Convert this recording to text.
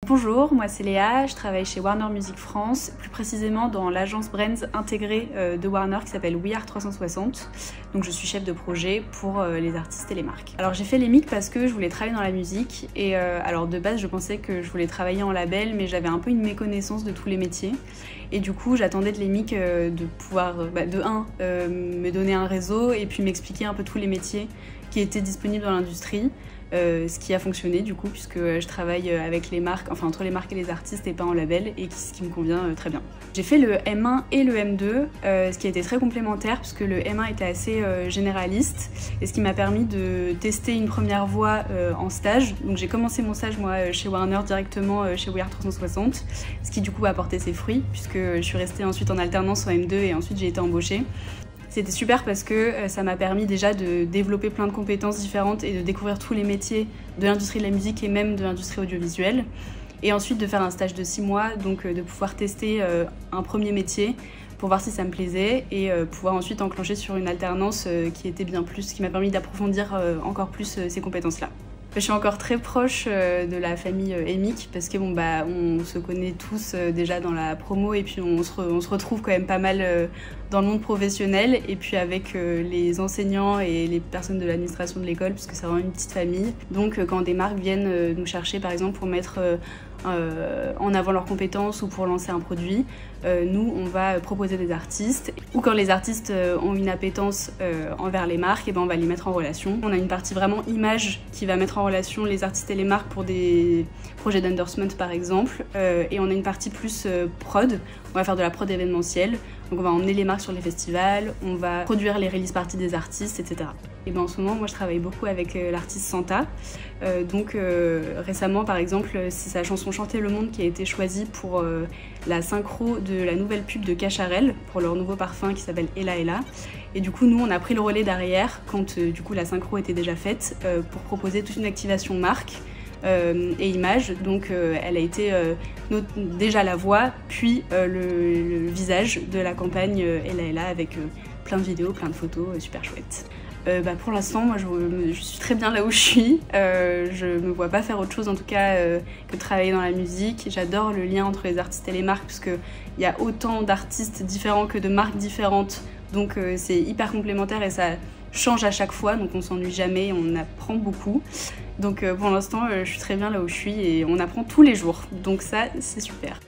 Bonjour, moi c'est Léa, je travaille chez Warner Music France, plus précisément dans l'agence Brands intégrée de Warner qui s'appelle We Are 360. Donc je suis chef de projet pour les artistes et les marques. Alors j'ai fait les MIC parce que je voulais travailler dans la musique et alors de base je pensais que je voulais travailler en label, mais j'avais un peu une méconnaissance de tous les métiers. Et du coup j'attendais de l'EMIC de pouvoir me donner un réseau et puis m'expliquer un peu tous les métiers qui étaient disponibles dans l'industrie. Ce qui a fonctionné du coup puisque je travaille avec les marques, enfin entre les marques et les artistes et pas en label, et ce qui me convient très bien. J'ai fait le M1 et le M2, ce qui a été très complémentaire puisque le M1 était assez généraliste et ce qui m'a permis de tester une première voie en stage. Donc j'ai commencé mon stage moi chez Warner directement chez We Are 360, ce qui du coup a porté ses fruits puisque je suis restée ensuite en alternance en M2 et ensuite j'ai été embauchée. C'était super parce que ça m'a permis déjà de développer plein de compétences différentes et de découvrir tous les métiers de l'industrie de la musique et même de l'industrie audiovisuelle. Et ensuite de faire un stage de 6 mois, donc de pouvoir tester un premier métier pour voir si ça me plaisait et pouvoir ensuite enclencher sur une alternance qui m'a permis d'approfondir encore plus ces compétences-là. Je suis encore très proche de la famille EMIC parce que on se connaît tous déjà dans la promo et puis on se retrouve quand même pas mal dans le monde professionnel et puis avec les enseignants et les personnes de l'administration de l'école puisque c'est vraiment une petite famille. Donc quand des marques viennent nous chercher par exemple pour mettre en avant leurs compétences ou pour lancer un produit, nous on va proposer des artistes, ou quand les artistes ont une appétence envers les marques, et on va les mettre en relation. On a une partie vraiment image qui va mettre en relation les artistes et les marques pour des projets d'endorsement par exemple, et on a une partie plus prod. On va faire de la prod événementielle, donc on va emmener les marques sur les festivals, on va produire les release parties des artistes, etc. Et en ce moment, moi je travaille beaucoup avec l'artiste Santa. Récemment par exemple, c'est sa chanson Chanter le monde qui a été choisie pour la synchro de la nouvelle pub de Cacharel pour leur nouveau parfum qui s'appelle Ella Ella. Et du coup nous on a pris le relais derrière quand du coup la synchro était déjà faite pour proposer toute une activation marque et image. Donc elle a été déjà la voix puis le visage de la campagne Ella Ella avec plein de vidéos, plein de photos, super chouette. Pour l'instant, moi je suis très bien là où je suis. Je me vois pas faire autre chose en tout cas que travailler dans la musique. J'adore le lien entre les artistes et les marques puisque il y a autant d'artistes différents que de marques différentes. Donc c'est hyper complémentaire et ça change à chaque fois, donc on s'ennuie jamais, on apprend beaucoup. Donc pour l'instant, je suis très bien là où je suis et on apprend tous les jours. Donc ça, c'est super.